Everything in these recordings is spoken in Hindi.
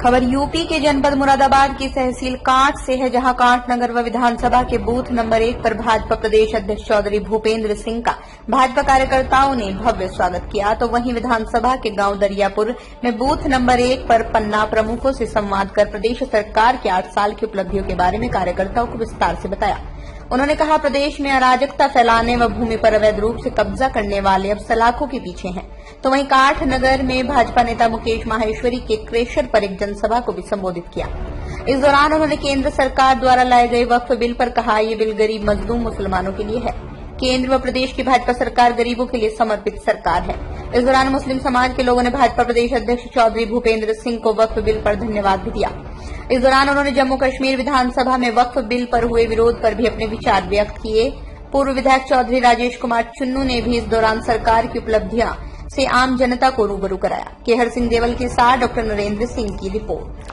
खबर यूपी के जनपद मुरादाबाद की तहसील कांट से है, जहां कांट नगर व विधानसभा के बूथ नंबर 1 पर भाजपा प्रदेश अध्यक्ष चौधरी भूपेंद्र सिंह का भाजपा कार्यकर्ताओं ने भव्य स्वागत किया। तो वहीं विधानसभा के गांव दरियापुर में बूथ नंबर 1 पर पन्ना प्रमुखों से संवाद कर प्रदेश सरकार के 8 साल की उपलब्धियों के बारे में कार्यकर्ताओं को विस्तार से बताया। उन्होंने कहा, प्रदेश में अराजकता फैलाने व भूमि पर अवैध रूप से कब्जा करने वाले अब सलाखों के पीछे हैं। तो वहीं कांठ नगर में भाजपा नेता मुकेश माहेश्वरी के क्रेशर पर एक जनसभा को भी संबोधित किया। इस दौरान उन्होंने केंद्र सरकार द्वारा लाए गए वक्फ बिल पर कहा, ये बिल गरीब मजलूम मुसलमानों के लिए है। केंद्र व प्रदेश की भाजपा सरकार गरीबों के लिए समर्पित सरकार है। इस दौरान मुस्लिम समाज के लोगों ने भाजपा प्रदेश अध्यक्ष चौधरी भूपेंद्र सिंह को वक्फ बिल पर धन्यवाद भी दिया। इस दौरान उन्होंने जम्मू कश्मीर विधानसभा में वक्फ बिल पर हुए विरोध पर भी अपने विचार व्यक्त किए। पूर्व विधायक चौधरी राजेश कुमार चुन्नू ने भी इस दौरान सरकार की उपलब्धियां से आम जनता को रूबरू कराया। केहर सिंह देवल के साथ डॉक्टर नरेंद्र सिंह की रिपोर्ट।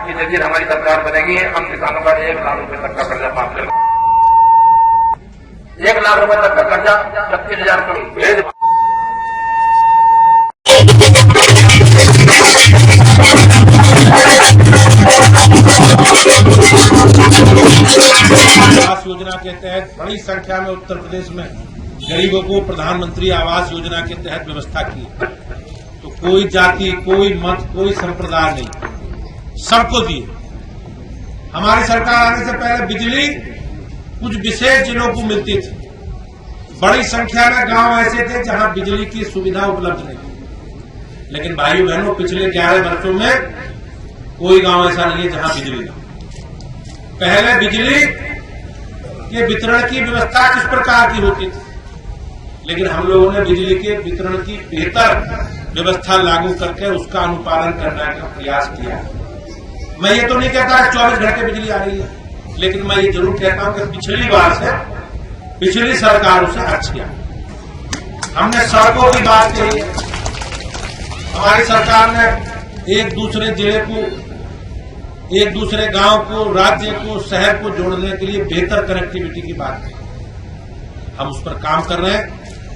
ये जल्दी हमारी सरकार बनेगी, हम किसानों का 1 लाख रुपए तक का कर्जा माफ करेंगे। 1 लाख रुपए तक का कर्जा 36,000 करोड़। आवास योजना के तहत बड़ी संख्या में उत्तर प्रदेश में गरीबों को प्रधानमंत्री आवास योजना के तहत व्यवस्था की। तो कोई जाति, कोई मत, कोई संप्रदाय नहीं, सबको दिए। हमारी सरकार आने से पहले बिजली कुछ विशेष जिलों को मिलती थी। बड़ी संख्या में गांव ऐसे थे जहां बिजली की सुविधा उपलब्ध नहीं थी। लेकिन भाइयों बहनों, पिछले 11 वर्षों में कोई गांव ऐसा नहीं है जहां बिजली ना। पहले बिजली के वितरण की व्यवस्था किस प्रकार की होती थी, लेकिन हम लोगों ने बिजली के वितरण की बेहतर व्यवस्था लागू करके उसका अनुपालन करने का प्रयास किया। मैं ये तो नहीं कहता 24 घंटे बिजली आ रही है, लेकिन मैं ये जरूर कहता हूं कि पिछली बार से, पिछली सरकारों से अच्छी आ। हमने सड़कों की बात कही। हमारी सरकार ने एक दूसरे जिले को, एक दूसरे गांव को, राज्य को, शहर को जोड़ने के लिए बेहतर कनेक्टिविटी की बात की। हम उस पर काम कर रहे हैं।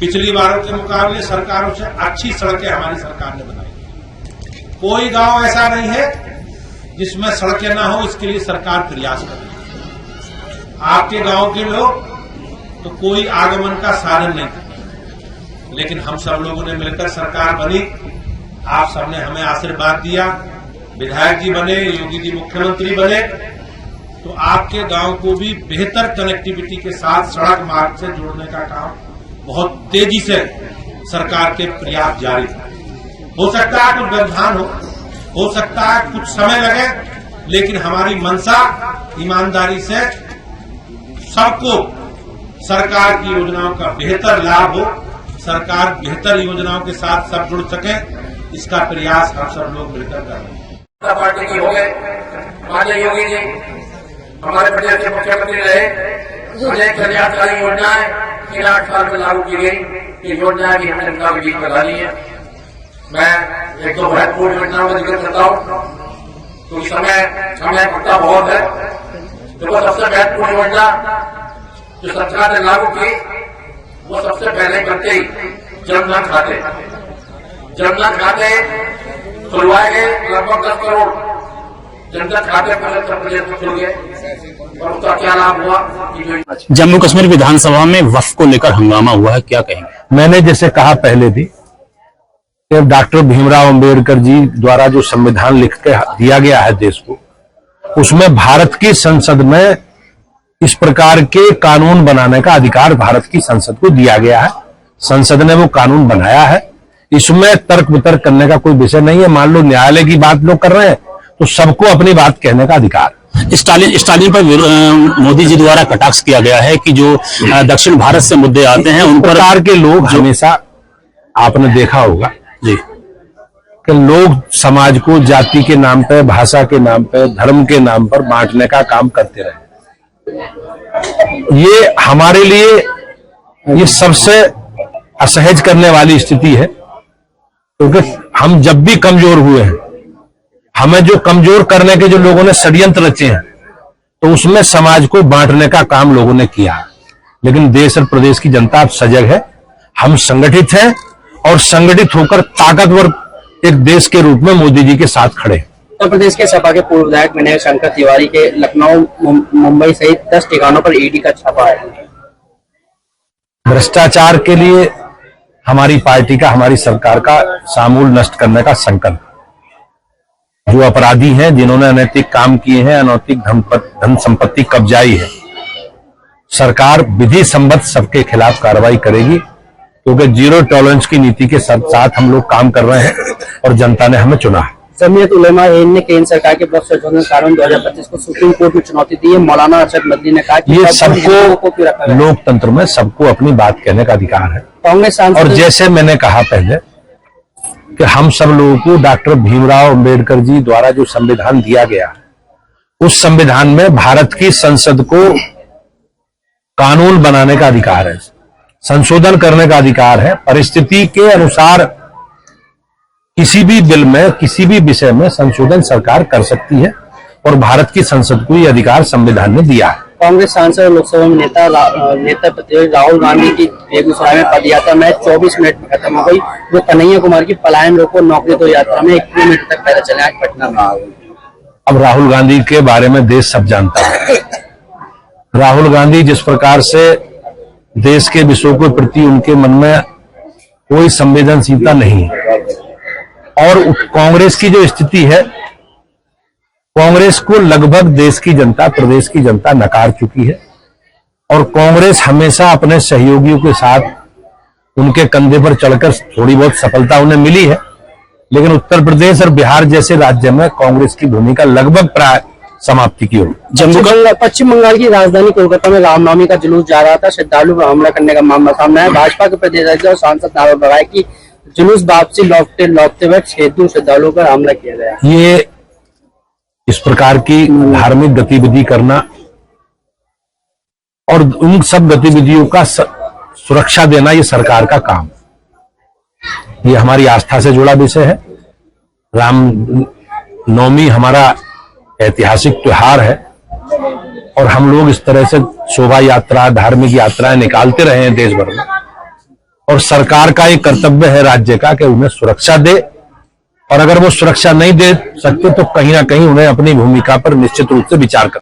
पिछली बारों के मुकाबले सरकारों से अच्छी सड़कें हमारी सरकार ने बनाई। कोई गांव ऐसा नहीं है जिसमें सड़कें ना हो, इसके लिए सरकार प्रयास कर रही है। आपके गांव के लोग तो कोई आगमन का साधन नहीं था, लेकिन हम सब लोगों ने मिलकर सरकार बनी। आप सबने हमें आशीर्वाद दिया, विधायक जी बने, योगी जी मुख्यमंत्री बने, तो आपके गांव को भी बेहतर कनेक्टिविटी के साथ सड़क मार्ग से जोड़ने का काम बहुत तेजी से सरकार के प्रयास जारी है। हो सकता है कुछ व्यवधान हो सकता है कुछ समय लगे, लेकिन हमारी मंशा ईमानदारी से सबको सरकार की योजनाओं का बेहतर लाभ हो, सरकार बेहतर योजनाओं के साथ सब जुड़ सके, इसका प्रयास हम सब लोग मिलकर कर रहे हैं। पार्टी की हो गए माननीय योगी जी, हमारे प्रदेश के मुख्यमंत्री रहे। अनेक कल्याणकारी योजनाएं 8 साल में लागू की गई। ये योजनाएं भी हमने जनता के बीच में डाली है। मैं 1-2 महत्वपूर्ण योजनाओं का जिक्र करता हूँ, तो इस समय मुद्दा बहुत है। देखो, सबसे महत्वपूर्ण योजना जो सरकार ने लागू की, वो सबसे पहले करते ही जनधन खाते खुलवाए गए। लगभग 10 करोड़ जनधन खाते पहले उत्तर प्रदेश में खुल गए। और उसका क्या लाभ हुआ? जम्मू कश्मीर विधानसभा में वक्फ को लेकर हंगामा हुआ है, क्या कहेंगे? मैंने जैसे कहा पहले भी, डॉक्टर भीमराव अंबेडकर जी द्वारा जो संविधान लिख के दिया गया है देश को, उसमें भारत की संसद में इस प्रकार के कानून बनाने का अधिकार भारत की संसद को दिया गया है। संसद ने वो कानून बनाया है। इसमें तर्क वितर्क करने का कोई विषय नहीं है। मान लो न्यायालय की बात लोग कर रहे हैं, तो सबको अपनी बात कहने का अधिकार। स्टालिन पर मोदी जी द्वारा कटाक्ष किया गया है कि जो दक्षिण भारत से मुद्दे आते हैं उन प्रकार के लोग हमेशा, आपने देखा होगा जी, कि लोग समाज को जाति के नाम पर, भाषा के नाम पर, धर्म के नाम पर बांटने का काम करते रहे। ये हमारे लिए ये सबसे असहज करने वाली स्थिति है, क्योंकि हम जब भी कमजोर हुए हैं, हमें जो कमजोर करने के जो लोगों ने षड्यंत्र रचे हैं, तो उसमें समाज को बांटने का काम लोगों ने किया। लेकिन देश और प्रदेश की जनता अब सजग है, हम संगठित हैं और संगठित होकर ताकतवर एक देश के रूप में मोदी जी के साथ खड़े हैं। उत्तर प्रदेश के सपा के पूर्व विधायक विनय शंकर तिवारी के लखनऊ मुंबई सहित 10 ठिकानों पर ईडी का छापा है। भ्रष्टाचार के लिए हमारी पार्टी का, हमारी सरकार का सामूल नष्ट करने का संकल्प। जो अपराधी हैं, जिन्होंने अनैतिक काम किए हैं, अनैतिक धन संपत्ति कब्जाई है, सरकार विधि सम्मत सबके खिलाफ कार्रवाई करेगी, क्योंकि जीरो टॉलरेंस की नीति के साथ हम लोग काम कर रहे हैं और जनता ने हमें चुना है। जमीयत उलेमा हिंद ने केंद्र सरकार के वक्फ संशोधन कानून 2025 को सुप्रीम कोर्ट में चुनौती दी है। मौलाना अरशद मदनी ने कहा कि ये सबको, लोकतंत्र में सबको अपनी बात कहने का अधिकार है। कांग्रेस और जैसे मैंने कहा पहले कि हम सब लोगों को डॉक्टर भीमराव अंबेडकर जी द्वारा जो संविधान दिया गया, उस संविधान में भारत की संसद को कानून बनाने का अधिकार है, संशोधन करने का अधिकार है। परिस्थिति के अनुसार किसी भी बिल में, किसी भी विषय में संशोधन सरकार कर सकती है और भारत की संसद को यह अधिकार संविधान ने दिया है। कांग्रेस सांसद और लोकसभा में नेता प्रतिपक्ष राहुल गांधी की बेगूसराय में पदयात्रा में 24 मिनट में खत्म हो गई। वो कन्हैया कुमार की पलायन रोको नौकरी दो यात्रा में 1 किलोमीटर तक पैदल चले आज पटना में। अब राहुल गांधी के बारे में देश सब जानता है। राहुल गांधी जिस प्रकार से देश के विषयों के प्रति उनके मन में कोई संवेदनशीलता नहीं है, और कांग्रेस की जो स्थिति है, कांग्रेस को लगभग देश की जनता, प्रदेश की जनता नकार चुकी है। और कांग्रेस हमेशा अपने सहयोगियों के साथ उनके कंधे पर चढ़कर थोड़ी बहुत सफलता उन्हें मिली है, लेकिन उत्तर प्रदेश और बिहार जैसे राज्य में कांग्रेस की भूमिका लगभग प्राय समाप्ति की ओर। पश्चिम बंगाल की राजधानी कोलकाता में रामनवमी का जुलूस जा रहा था। श्रद्धालु पर हमला करने का मामला सामने आया। भाजपा के प्रदेश अध्यक्ष और सांसद नाराज लगाए कि जुलूस वापसी लौटते वक्त 6 श्रद्धालुओं पर हमला किया गया। ये इस प्रकार की धार्मिक गतिविधि करना और उन सब गतिविधियों का सुरक्षा देना, ये सरकार का काम। ये हमारी आस्था से जुड़ा विषय है। राम नवमी हमारा ऐतिहासिक त्योहार है और हम लोग इस तरह से शोभा यात्रा, धार्मिक यात्राएं निकालते रहे हैं देश भर में, और सरकार का एक कर्तव्य है राज्य का कि उन्हें सुरक्षा दे, और अगर वो सुरक्षा नहीं दे सकते तो कहीं ना कहीं उन्हें अपनी भूमिका पर निश्चित रूप से विचार कर